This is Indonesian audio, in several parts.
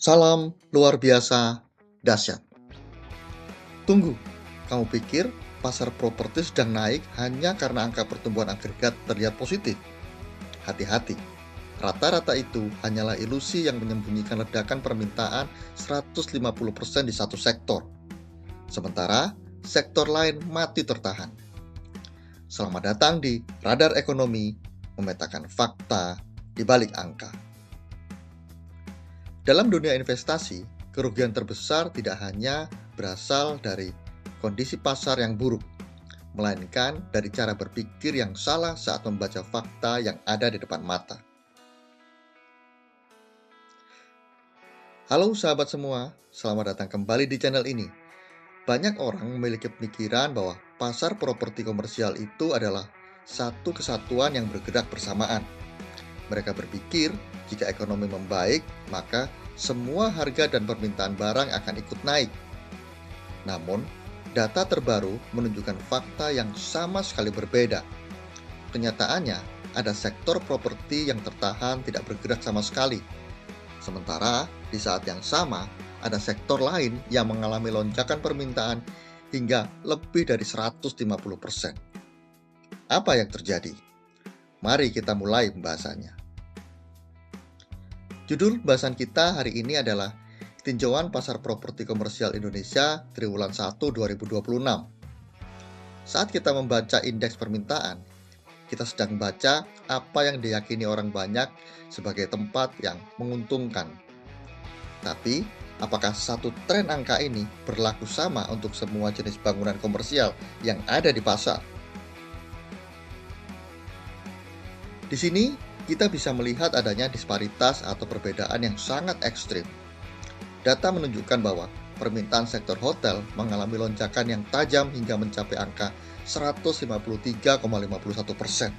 Salam luar biasa dahsyat. Tunggu, kamu pikir pasar properti sedang naik hanya karena angka pertumbuhan agregat terlihat positif? Hati-hati, rata-rata itu hanyalah ilusi yang menyembunyikan ledakan permintaan 150% di satu sektor. Sementara sektor lain mati tertahan. Selamat datang di Radar Ekonomi, memetakan fakta di balik angka. Dalam dunia investasi, kerugian terbesar tidak hanya berasal dari kondisi pasar yang buruk, melainkan dari cara berpikir yang salah saat membaca fakta yang ada di depan mata. Halo sahabat semua, selamat datang kembali di channel ini. Banyak orang memiliki pemikiran bahwa pasar properti komersial itu adalah satu kesatuan yang bergerak bersamaan. Mereka berpikir jika ekonomi membaik, maka semua harga dan permintaan barang akan ikut naik. Namun, data terbaru menunjukkan fakta yang sama sekali berbeda. Kenyataannya, ada sektor properti yang tertahan tidak bergerak sama sekali. Sementara, di saat yang sama, ada sektor lain yang mengalami lonjakan permintaan hingga lebih dari 150%. Apa yang terjadi? Mari kita mulai pembahasannya. Judul bahasan kita hari ini adalah Tinjauan Pasar Properti Komersial Indonesia Triwulan 1 2026. Saat kita membaca indeks permintaan, kita sedang membaca apa yang diyakini orang banyak sebagai tempat yang menguntungkan. Tapi, apakah satu tren angka ini berlaku sama untuk semua jenis bangunan komersial yang ada di pasar? Di sini, kita bisa melihat adanya disparitas atau perbedaan yang sangat ekstrim. Data menunjukkan bahwa permintaan sektor hotel mengalami lonjakan yang tajam hingga mencapai angka 153,51%.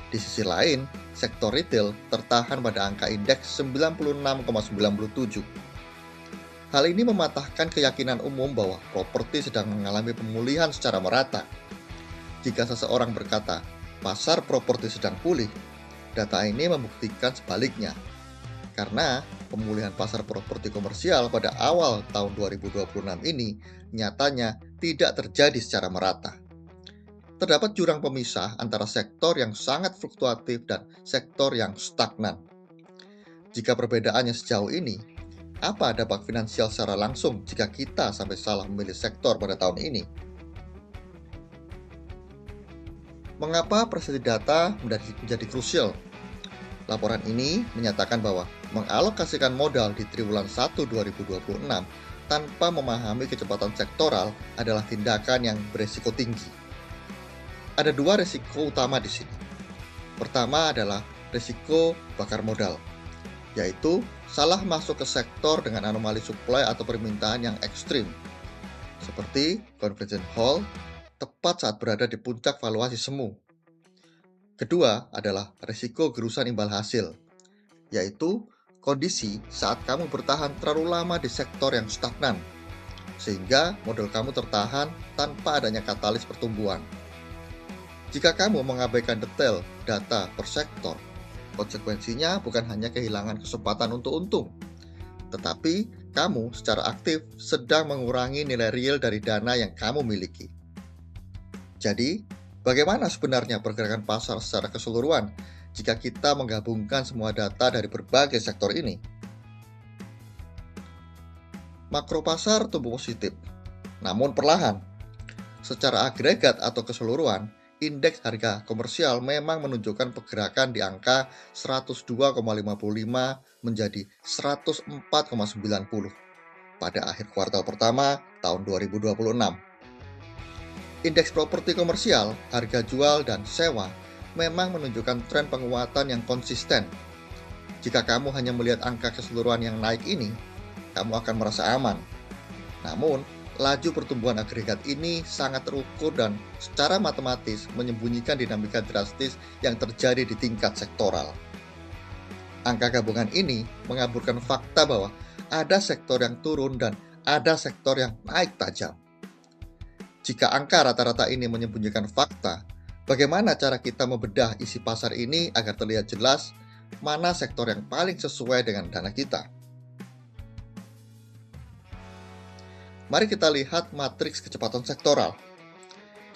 Di sisi lain, sektor retail tertahan pada angka indeks 96,97. Hal ini mematahkan keyakinan umum bahwa properti sedang mengalami pemulihan secara merata. Jika seseorang berkata, pasar properti sedang pulih, data ini membuktikan sebaliknya. Karena pemulihan pasar properti komersial pada awal tahun 2026 ini nyatanya tidak terjadi secara merata. Terdapat jurang pemisah antara sektor yang sangat fluktuatif dan sektor yang stagnan. Jika perbedaannya sejauh ini, apa dampak finansial secara langsung jika kita sampai salah memilih sektor pada tahun ini? Mengapa presentasi data menjadi krusial? Laporan ini menyatakan bahwa mengalokasikan modal di triwulan 1 2026 tanpa memahami kecepatan sektoral adalah tindakan yang beresiko tinggi. Ada dua resiko utama di sini. Pertama adalah resiko bakar modal, yaitu salah masuk ke sektor dengan anomali supply atau permintaan yang ekstrim, seperti convention hall tepat saat berada di puncak valuasi semu. Kedua adalah risiko gerusan imbal hasil, yaitu kondisi saat kamu bertahan terlalu lama di sektor yang stagnan, sehingga modal kamu tertahan tanpa adanya katalis pertumbuhan. Jika kamu mengabaikan detail data per sektor, konsekuensinya bukan hanya kehilangan kesempatan untuk untung, tetapi kamu secara aktif sedang mengurangi nilai real dari dana yang kamu miliki. Jadi, bagaimana sebenarnya pergerakan pasar secara keseluruhan jika kita menggabungkan semua data dari berbagai sektor ini? Makro pasar tumbuh positif, namun perlahan. Secara agregat atau keseluruhan, indeks harga komersial memang menunjukkan pergerakan di angka 102,55 menjadi 104,90 pada akhir kuartal pertama tahun 2026. Indeks properti komersial, harga jual dan sewa memang menunjukkan tren penguatan yang konsisten. Jika kamu hanya melihat angka keseluruhan yang naik ini, kamu akan merasa aman. Namun, laju pertumbuhan agregat ini sangat terukur dan secara matematis menyembunyikan dinamika drastis yang terjadi di tingkat sektoral. Angka gabungan ini mengaburkan fakta bahwa ada sektor yang turun dan ada sektor yang naik tajam. Jika angka rata-rata ini menyembunyikan fakta, bagaimana cara kita membedah isi pasar ini agar terlihat jelas mana sektor yang paling sesuai dengan dana kita? Mari kita lihat matriks kecepatan sektoral.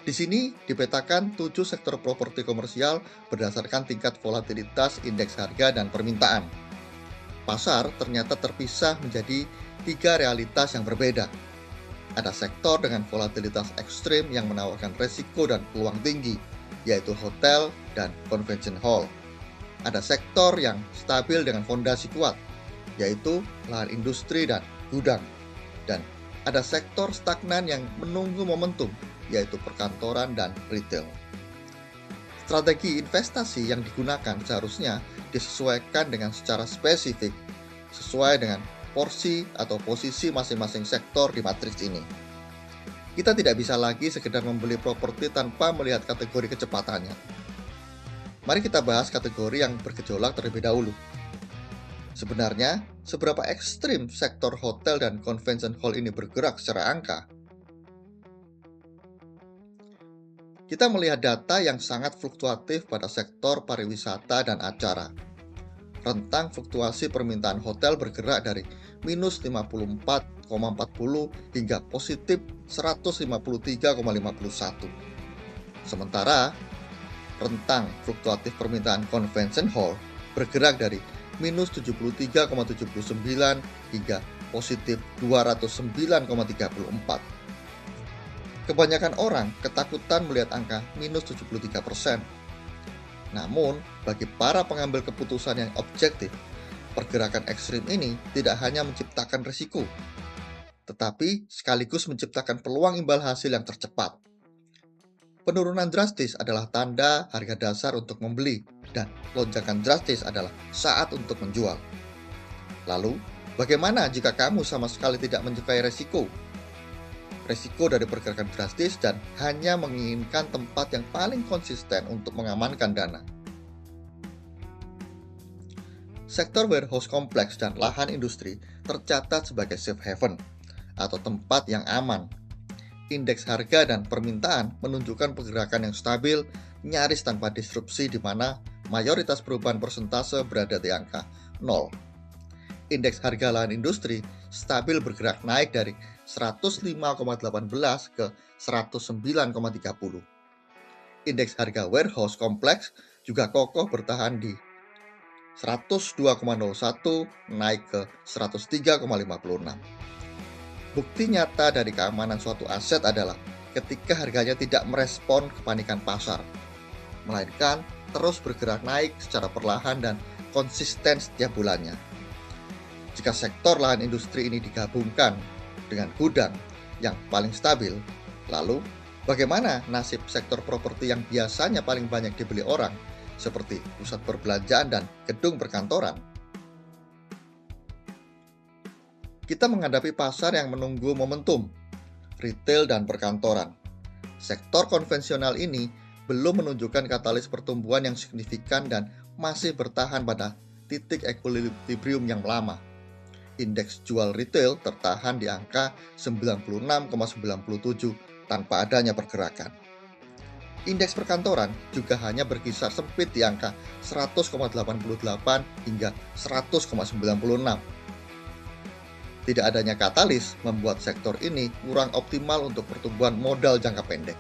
Di sini dipetakan 7 sektor properti komersial berdasarkan tingkat volatilitas indeks harga dan permintaan. Pasar ternyata terpisah menjadi 3 realitas yang berbeda. Ada sektor dengan volatilitas ekstrim yang menawarkan resiko dan peluang tinggi, yaitu hotel dan convention hall. Ada sektor yang stabil dengan fondasi kuat, yaitu lahan industri dan gudang. Dan ada sektor stagnan yang menunggu momentum, yaitu perkantoran dan retail. Strategi investasi yang digunakan seharusnya disesuaikan dengan secara spesifik, sesuai dengan porsi atau posisi masing-masing sektor di matriks ini. Kita tidak bisa lagi sekedar membeli properti tanpa melihat kategori kecepatannya. Mari kita bahas kategori yang bergejolak terlebih dahulu. Sebenarnya, seberapa ekstrim sektor hotel dan convention hall ini bergerak secara angka? Kita melihat data yang sangat fluktuatif pada sektor pariwisata dan acara. Rentang fluktuasi permintaan hotel bergerak dari minus 54,40 hingga positif 153,51. Sementara, rentang fluktuatif permintaan convention hall bergerak dari minus 73,79 hingga positif 209,34. Kebanyakan orang ketakutan melihat angka minus 73%. Namun, bagi para pengambil keputusan yang objektif, pergerakan ekstrim ini tidak hanya menciptakan risiko, tetapi sekaligus menciptakan peluang imbal hasil yang tercepat. Penurunan drastis adalah tanda harga dasar untuk membeli, dan lonjakan drastis adalah saat untuk menjual. Lalu, bagaimana jika kamu sama sekali tidak menyukai resiko? Resiko dari pergerakan drastis dan hanya menginginkan tempat yang paling konsisten untuk mengamankan dana. Sektor warehouse kompleks dan lahan industri tercatat sebagai safe haven atau tempat yang aman. Indeks harga dan permintaan menunjukkan pergerakan yang stabil, nyaris tanpa disrupsi di mana mayoritas perubahan persentase berada di angka 0. Indeks harga lahan industri stabil bergerak naik dari 105,18 ke 109,30. Indeks harga warehouse kompleks juga kokoh bertahan di 102,01 naik ke 103,56. Bukti nyata dari keamanan suatu aset adalah ketika harganya tidak merespon kepanikan pasar, melainkan terus bergerak naik secara perlahan dan konsisten setiap bulannya. Jika sektor lahan industri ini digabungkan dengan gudang yang paling stabil, lalu bagaimana nasib sektor properti yang biasanya paling banyak dibeli orang, seperti pusat perbelanjaan dan gedung perkantoran? Kita menghadapi pasar yang menunggu momentum, retail dan perkantoran. Sektor konvensional ini belum menunjukkan katalis pertumbuhan yang signifikan dan masih bertahan pada titik equilibrium yang lama. Indeks jual retail tertahan di angka 96,97 tanpa adanya pergerakan. Indeks perkantoran juga hanya berkisar sempit di angka 100,88 hingga 100,96. Tidak adanya katalis membuat sektor ini kurang optimal untuk pertumbuhan modal jangka pendek.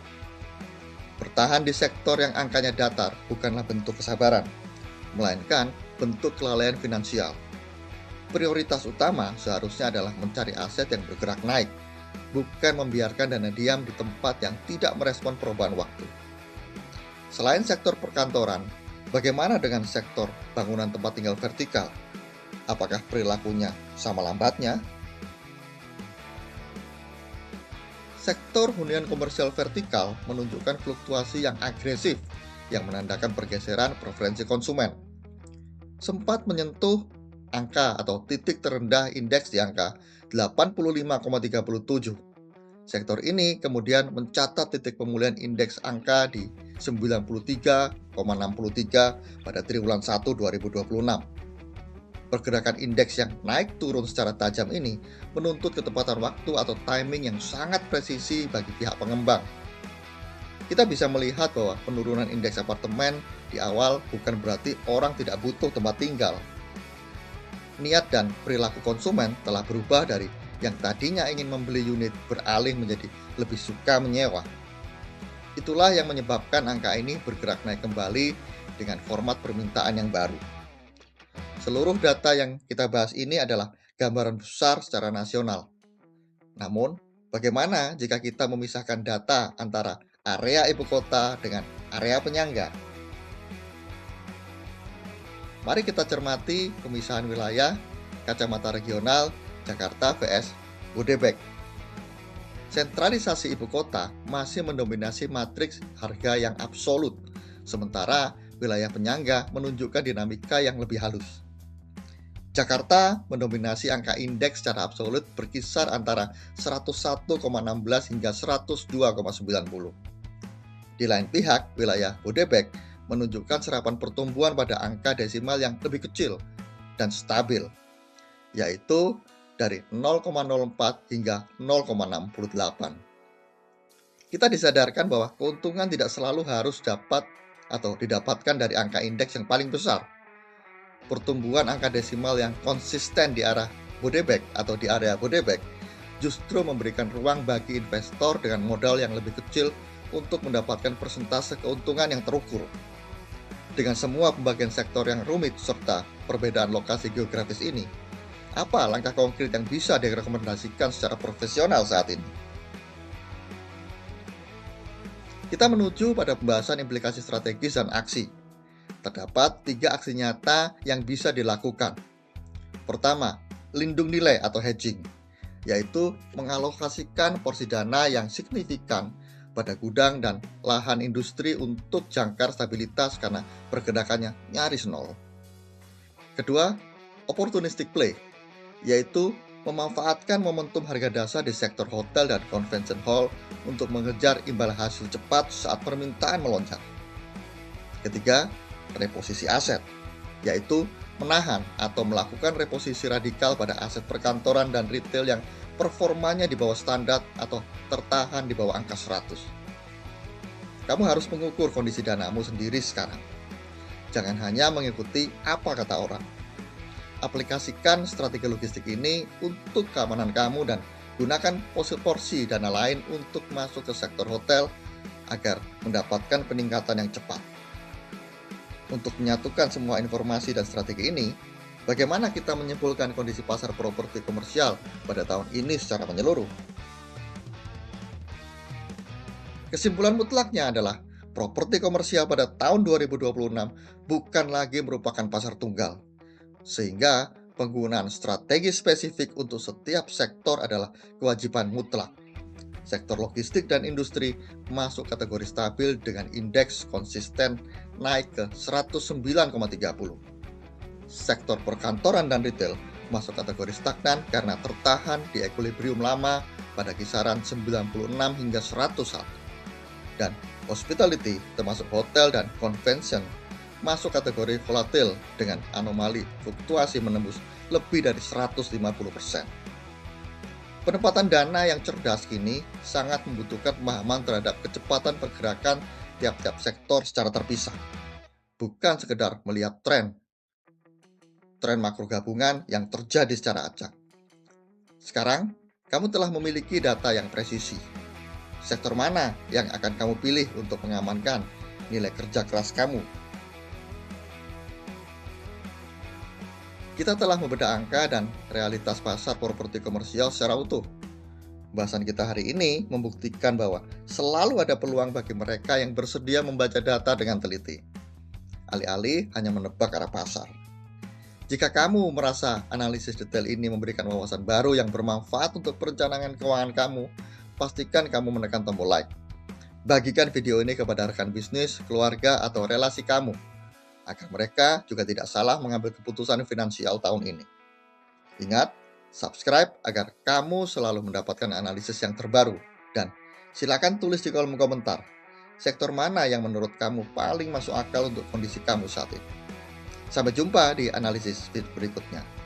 Bertahan di sektor yang angkanya datar bukanlah bentuk kesabaran, melainkan bentuk kelalaian finansial. Prioritas utama seharusnya adalah mencari aset yang bergerak naik, bukan membiarkan dana diam di tempat yang tidak merespon perubahan waktu. Selain sektor perkantoran, bagaimana dengan sektor bangunan tempat tinggal vertikal? Apakah perilakunya sama lambatnya? Sektor hunian komersial vertikal menunjukkan fluktuasi yang agresif yang menandakan pergeseran preferensi konsumen. Sempat menyentuh angka atau titik terendah indeks di angka 85,37. Sektor ini kemudian mencatat titik pemulihan indeks angka di 93,63 pada triwulan 1 2026. Pergerakan indeks yang naik turun secara tajam ini menuntut ketepatan waktu atau timing yang sangat presisi bagi pihak pengembang. Kita bisa melihat bahwa penurunan indeks apartemen di awal bukan berarti orang tidak butuh tempat tinggal. Niat dan perilaku konsumen telah berubah dari yang tadinya ingin membeli unit beralih menjadi lebih suka menyewa. Itulah yang menyebabkan angka ini bergerak naik kembali dengan format permintaan yang baru. Seluruh data yang kita bahas ini adalah gambaran besar secara nasional. Namun, bagaimana jika kita memisahkan data antara area ibu kota dengan area penyangga? Mari kita cermati pemisahan wilayah kacamata regional Jakarta vs Bodebek. Sentralisasi ibu kota masih mendominasi matriks harga yang absolut, sementara wilayah penyangga menunjukkan dinamika yang lebih halus. Jakarta mendominasi angka indeks secara absolut berkisar antara 101,16 hingga 102,90. Di lain pihak, wilayah Bodebek menunjukkan serapan pertumbuhan pada angka desimal yang lebih kecil dan stabil, yaitu dari 0,04 hingga 0,68. Kita disadarkan bahwa keuntungan tidak selalu harus didapatkan dari angka indeks yang paling besar. Pertumbuhan angka desimal yang konsisten di arah Bodebek atau di area Bodebek justru memberikan ruang bagi investor dengan modal yang lebih kecil untuk mendapatkan persentase keuntungan yang terukur. Dengan semua pembagian sektor yang rumit serta perbedaan lokasi geografis ini, apa langkah konkret yang bisa direkomendasikan secara profesional saat ini? Kita menuju pada pembahasan implikasi strategis dan aksi. Terdapat 3 aksi nyata yang bisa dilakukan. Pertama, lindung nilai atau hedging, yaitu mengalokasikan porsi dana yang signifikan pada gudang dan lahan industri untuk jangkar stabilitas karena pergerakannya nyaris nol. Kedua, opportunistic play, yaitu memanfaatkan momentum harga dasar di sektor hotel dan convention hall untuk mengejar imbal hasil cepat saat permintaan melonjak. Ketiga, reposisi aset, yaitu menahan atau melakukan reposisi radikal pada aset perkantoran dan retail yang performanya di bawah standar atau tertahan di bawah angka 100. Kamu harus mengukur kondisi danamu sendiri sekarang. Jangan hanya mengikuti apa kata orang. Aplikasikan strategi logistik ini untuk keamanan kamu dan gunakan porsi dana lain untuk masuk ke sektor hotel agar mendapatkan peningkatan yang cepat. Untuk menyatukan semua informasi dan strategi ini, bagaimana kita menyimpulkan kondisi pasar properti komersial pada tahun ini secara menyeluruh? Kesimpulan mutlaknya adalah properti komersial pada tahun 2026 bukan lagi merupakan pasar tunggal. Sehingga penggunaan strategi spesifik untuk setiap sektor adalah kewajiban mutlak. Sektor logistik dan industri masuk kategori stabil dengan indeks konsisten naik ke 109,30. Sektor perkantoran dan retail masuk kategori stagnan karena tertahan di equilibrium lama pada kisaran 96 hingga 101. Dan hospitality termasuk hotel dan convention masuk kategori volatil dengan anomali fluktuasi menembus lebih dari 150%. Penempatan dana yang cerdas kini sangat membutuhkan pemahaman terhadap kecepatan pergerakan tiap-tiap sektor secara terpisah. Bukan sekedar melihat tren makro gabungan yang terjadi secara acak. Sekarang, kamu telah memiliki data yang presisi. Sektor mana yang akan kamu pilih untuk mengamankan nilai kerja keras kamu? Kita telah membedah angka dan realitas pasar properti komersial secara utuh. Bahasan kita hari ini membuktikan bahwa selalu ada peluang bagi mereka yang bersedia membaca data dengan teliti, alih-alih hanya menebak arah pasar. Jika kamu merasa analisis detail ini memberikan wawasan baru yang bermanfaat untuk perencanaan keuangan kamu, pastikan kamu menekan tombol like. Bagikan video ini kepada rekan bisnis, keluarga, atau relasi kamu, agar mereka juga tidak salah mengambil keputusan finansial tahun ini. Ingat, subscribe agar kamu selalu mendapatkan analisis yang terbaru. Dan silakan tulis di kolom komentar, sektor mana yang menurut kamu paling masuk akal untuk kondisi kamu saat ini. Sampai jumpa di analisis berikutnya.